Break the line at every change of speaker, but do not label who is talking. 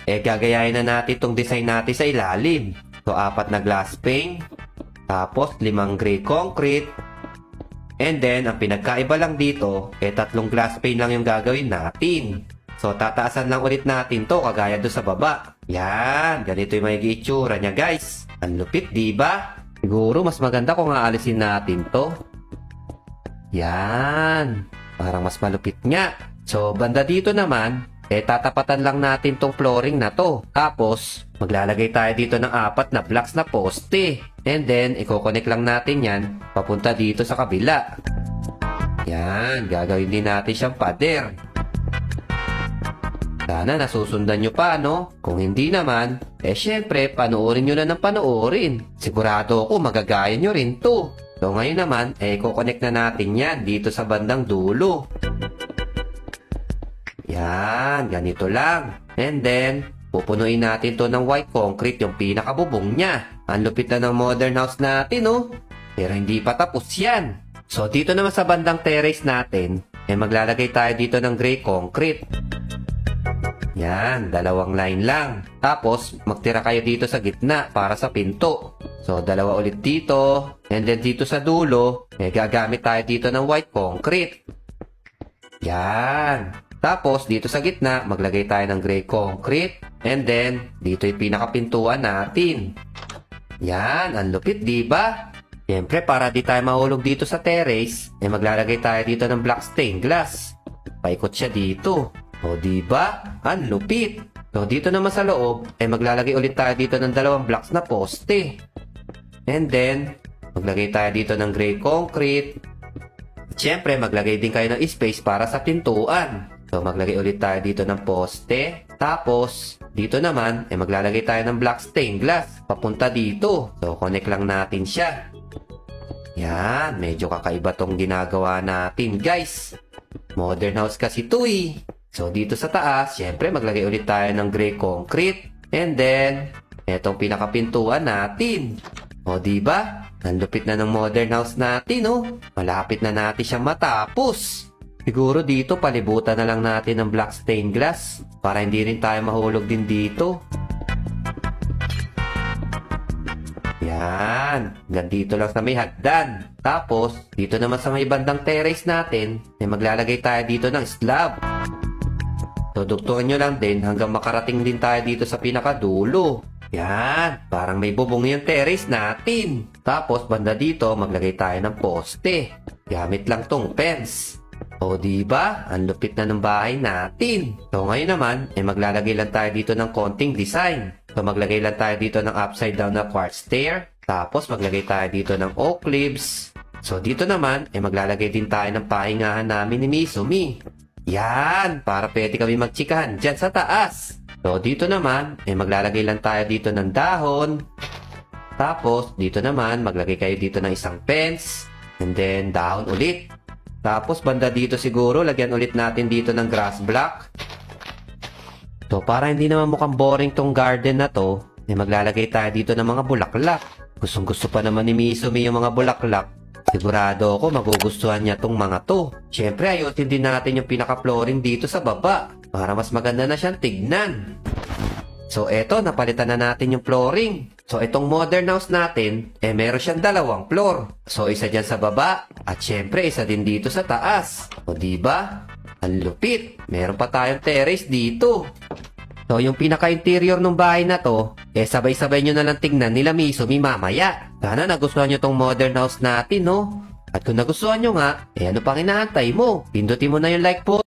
gagayahin na natin itong design natin sa ilalim. So, 4 na glass pane. Tapos, 5 gray concrete. And then, ang pinagkaiba lang dito, 3 glass pane lang yung gagawin natin. So, tataasan lang ulit natin to kagaya doon sa baba. Yan, ganito yung magiging itsura niya, guys. Ang lupit, diba? Siguro, mas maganda kung aalisin natin to. Yan, parang mas malupit nga. So, banda dito naman, tatapatan lang natin tong flooring na to. Tapos, maglalagay tayo dito ng 4 na blocks na poste. And then, i-connect lang natin yan papunta dito sa kabila. Yan, gagawin din natin siyang pader. Sana nasusundan nyo pa, no? Kung hindi naman, syempre, panoorin nyo na ng panoorin. Sigurado ako magagaya nyo rin to. So, ngayon naman, i-connect na natin yan dito sa bandang dulo. Yan, ganito lang. And then, pupunuin natin to ng white concrete yung pinakabubong niya. Ang lupit na ng modern house natin, no? Pero hindi pa tapos yan. So, dito naman sa bandang terrace natin, maglalagay tayo dito ng gray concrete. Yan, 2 line lang. Tapos, magtira kayo dito sa gitna para sa pinto. So, 2 ulit dito. And then, dito sa dulo, gagamit tayo dito ng white concrete. Yan. Tapos, dito sa gitna, maglagay tayo ng gray concrete. And then, dito yung pinakapintuan natin. Yan, ang lupit, diba? Siyempre, para di tayo mahulog dito sa terrace, maglalagay tayo dito ng black stained glass. Paikot siya dito. O, diba? Ang lupit. So, dito naman sa loob, maglalagay ulit tayo dito ng 2 blocks na poste. And then, maglagay tayo dito ng gray concrete. Siyempre, maglagay din kayo ng space para sa pintuan. So, maglagay ulit tayo dito ng poste. Tapos, dito naman, maglalagay tayo ng black stained glass. Papunta dito. So, connect lang natin siya. Yan, medyo kakaiba tong ginagawa natin, guys. Modern house kasi ito, eh. So, dito sa taas, syempre, maglagay ulit tayo ng gray concrete. And then, etong pinakapintuan natin. O, diba? Ang lupit na ng modern house natin, oh. Malapit na natin siyang matapos. Siguro dito, palibutan na lang natin ng black stained glass para hindi rin tayo mahulog din dito. Yan. Gandito lang sa may hagdan. Tapos, dito naman sa may bandang terrace natin, maglalagay tayo dito ng slab. So, dugtungan nyo lang din hanggang makarating din tayo dito sa pinakadulo. Yan, parang may bubong yung terrace natin. Tapos, banda dito, maglagay tayo ng poste. Gamit lang tong fence. O, diba? Ang lupit na ng bahay natin. So, ngayon naman, maglalagay lang tayo dito ng konting design. So, maglagay lang tayo dito ng upside down na quartz stair. Tapos, maglagay tayo dito ng oak leaves. So, dito naman, maglalagay din tayo ng pahingahan namin ni Mizumi. Yan, para pwede kami magtsikahan dyan sa taas. So, dito naman, maglalagay lang tayo dito ng dahon. Tapos, dito naman, maglagay kayo dito ng isang fence. And then, dahon ulit. Tapos, banda dito siguro, lagyan ulit natin dito ng grass block. So, para hindi naman mukhang boring tong garden na to, maglalagay tayo dito ng mga bulaklak. Gustong gusto pa naman ni Mizumi yung mga bulaklak. Sigurado ako magugustuhan niya tong mga to. Siyempre, ayusin din natin yung pinaka-flooring dito sa baba para mas maganda na siyang tignan. So, eto, napalitan na natin yung flooring. So, itong modern house natin, meron siyang 2 floor. So, isa dyan sa baba at siyempre, isa din dito sa taas. O, diba? Ang lupit. Meron pa tayong terrace dito. So, yung pinaka-interior ng bahay na to, sabay-sabay nyo na lang tignan nila Mizumi mamaya. Sana nagustuhan nyo tong modern house natin, no? At kung nagustuhan nyo nga, ano pang inaantay mo? Pindutin mo na yung like po.